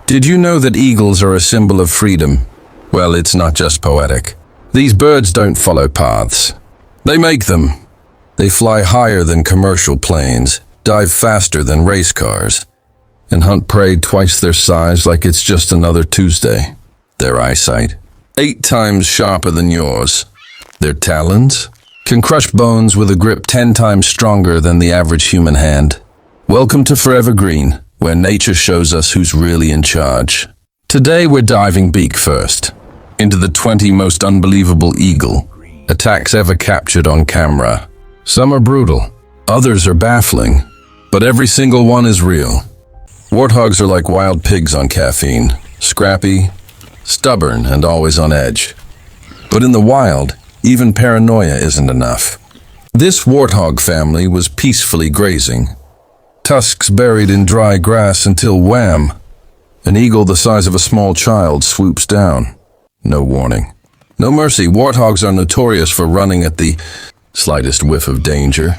Did you know that eagles are a symbol of freedom? Well, it's not just poetic. These birds don't follow paths. They make them. They fly higher than commercial planes, dive faster than race cars, and hunt prey twice their size like it's just another Tuesday. Their eyesight, 8 times sharper than yours. Their talons can crush bones with a grip 10 times stronger than the average human hand. Welcome to Forever Green, where nature shows us who's really in charge. Today we're diving beak first into the 20 most unbelievable eagle attacks ever captured on camera. Some are brutal, others are baffling, but every single one is real. Warthogs are like wild pigs on caffeine, scrappy, stubborn, and always on edge. But in the wild, even paranoia isn't enough. This warthog family was peacefully grazing, tusks buried in dry grass until wham! An eagle the size of a small child swoops down. No warning. No mercy. Warthogs are notorious for running at the slightest whiff of danger.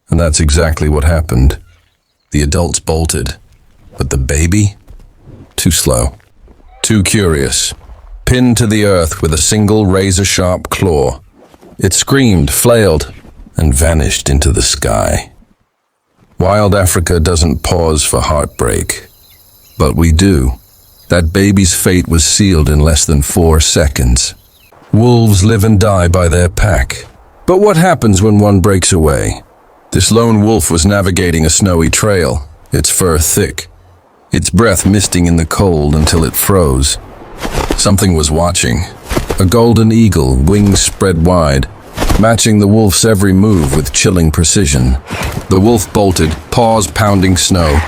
And that's exactly what happened. The adults bolted, but the baby? Too slow. Too curious. Pinned to the earth with a single razor-sharp claw. It screamed, flailed, and vanished into the sky. Wild Africa doesn't pause for heartbreak, but we do. That baby's fate was sealed in less than 4 seconds. Wolves live and die by their pack. But what happens when one breaks away? This lone wolf was navigating a snowy trail, its fur thick, its breath misting in the cold until it froze. Something was watching. A golden eagle, wings spread wide, matching the wolf's every move with chilling precision. The wolf bolted, paws pounding snow,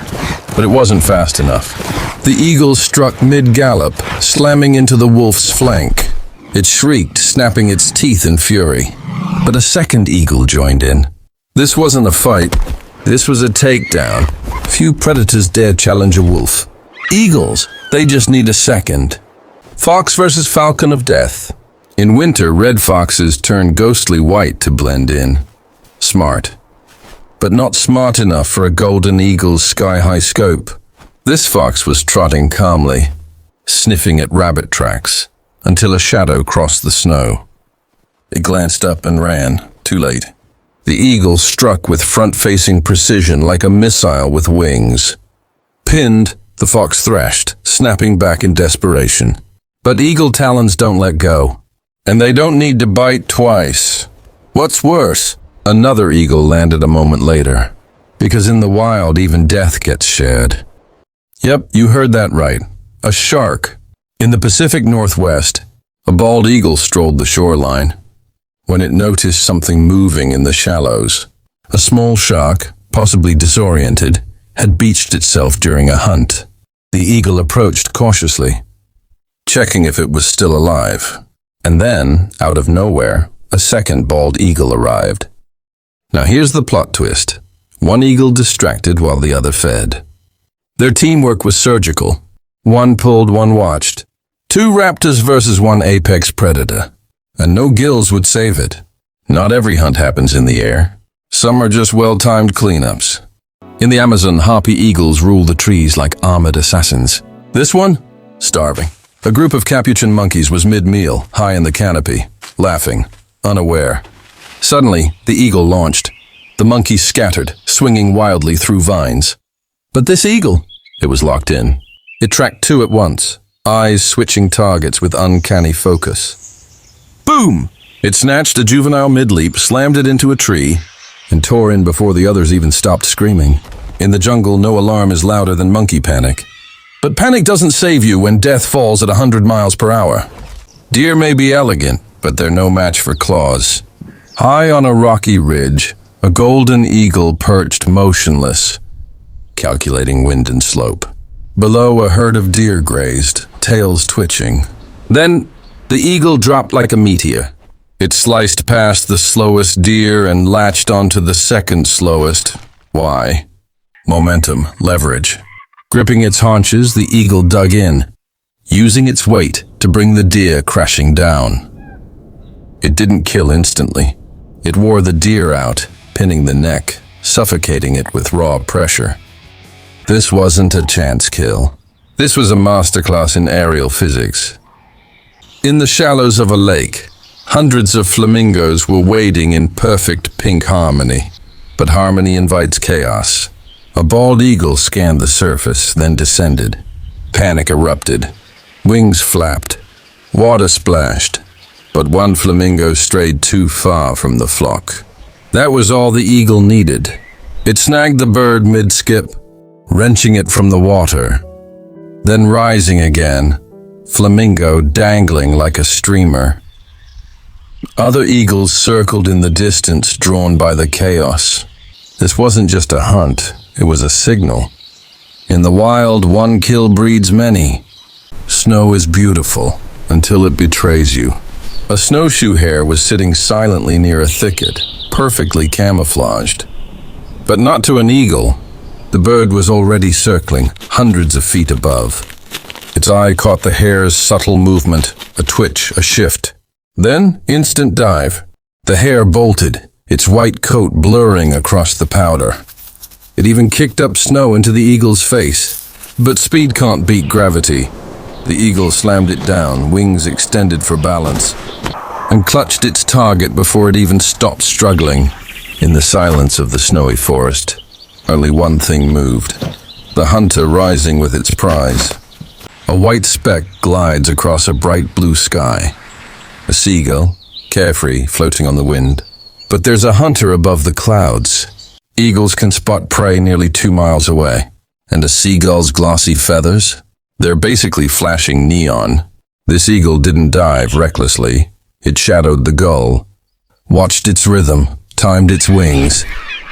but it wasn't fast enough. The eagle struck mid-gallop, slamming into the wolf's flank. It shrieked, snapping its teeth in fury. But a second eagle joined in. This wasn't a fight. This was a takedown. Few predators dare challenge a wolf. Eagles, they just need a second. Fox versus falcon of death. In winter, red foxes turn ghostly white to blend in. Smart. But not smart enough for a golden eagle's sky-high scope. This fox was trotting calmly, sniffing at rabbit tracks, until a shadow crossed the snow. It glanced up and ran, too late. The eagle struck with front-facing precision like a missile with wings. Pinned, the fox thrashed, snapping back in desperation. But eagle talons don't let go. And they don't need to bite twice. What's worse, another eagle landed a moment later. Because in the wild, even death gets shared. Yep, you heard that right. A shark. In the Pacific Northwest, a bald eagle strolled the shoreline when it noticed something moving in the shallows. A small shark, possibly disoriented, had beached itself during a hunt. The eagle approached cautiously, checking if it was still alive. And then, out of nowhere, a second bald eagle arrived. Now here's the plot twist. One eagle distracted while the other fed. Their teamwork was surgical. One pulled, one watched. 2 raptors versus 1 apex predator. And no gills would save it. Not every hunt happens in the air. Some are just well-timed cleanups. In the Amazon, harpy eagles rule the trees like armored assassins. This one? Starving. A group of capuchin monkeys was mid-meal, high in the canopy, laughing, unaware. Suddenly, the eagle launched. The monkeys scattered, swinging wildly through vines. But this eagle, it was locked in. It tracked 2 at once, eyes switching targets with uncanny focus. Boom! It snatched a juvenile mid-leap, slammed it into a tree, and tore in before the others even stopped screaming. In the jungle, no alarm is louder than monkey panic. But panic doesn't save you when death falls at 100 miles per hour. Deer may be elegant, but they're no match for claws. High on a rocky ridge, a golden eagle perched motionless, calculating wind and slope. Below, a herd of deer grazed, tails twitching. Then, the eagle dropped like a meteor. It sliced past the slowest deer and latched onto the second slowest. Why? Momentum, leverage. Gripping its haunches, the eagle dug in, using its weight to bring the deer crashing down. It didn't kill instantly. It wore the deer out, pinning the neck, suffocating it with raw pressure. This wasn't a chance kill. This was a masterclass in aerial physics. In the shallows of a lake, hundreds of flamingos were wading in perfect pink harmony. But harmony invites chaos. A bald eagle scanned the surface, then descended. Panic erupted. Wings flapped. Water splashed. But one flamingo strayed too far from the flock. That was all the eagle needed. It snagged the bird mid-skip, wrenching it from the water, then rising again, Flamingo dangling like a streamer. Other eagles circled in the distance, drawn by the chaos. This wasn't just a hunt, it was a signal. In the wild, one kill breeds many. Snow is beautiful until it betrays you. A snowshoe hare was sitting silently near a thicket, perfectly camouflaged. But not to an eagle. The bird was already circling, hundreds of feet above. Its eye caught the hare's subtle movement, a twitch, a shift. Then, instant dive. The hare bolted, its white coat blurring across the powder. It even kicked up snow into the eagle's face. But speed can't beat gravity. The eagle slammed it down, wings extended for balance, and clutched its target before it even stopped struggling. In the silence of the snowy forest, only one thing moved. The hunter rising with its prize. A white speck glides across a bright blue sky. A seagull, carefree, floating on the wind. But there's a hunter above the clouds. Eagles can spot prey nearly 2 miles away. And a seagull's glossy feathers? They're basically flashing neon. This eagle didn't dive recklessly. It shadowed the gull, watched its rhythm, timed its wings,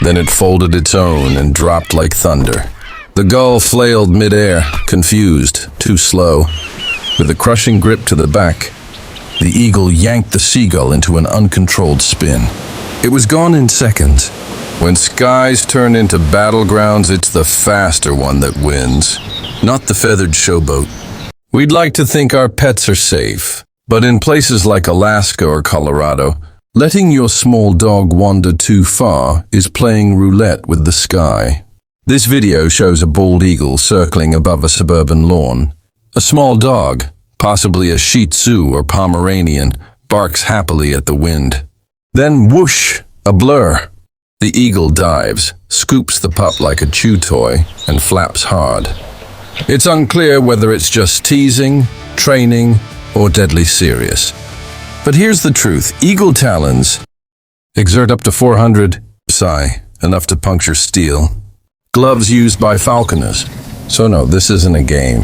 then it folded its own and dropped like thunder. The gull flailed midair, confused, too slow. With a crushing grip to the back, the eagle yanked the seagull into an uncontrolled spin. It was gone in seconds. When skies turn into battlegrounds, it's the faster one that wins, not the feathered showboat. We'd like to think our pets are safe, but in places like Alaska or Colorado, letting your small dog wander too far is playing roulette with the sky. This video shows a bald eagle circling above a suburban lawn. A small dog, possibly a Shih Tzu or Pomeranian, barks happily at the wind. Then whoosh, a blur. The eagle dives, scoops the pup like a chew toy, and flaps hard. It's unclear whether it's just teasing, training, or deadly serious. But here's the truth. Eagle talons exert up to 400 psi, enough to puncture steel. Gloves used by falconers. So no, this isn't a game.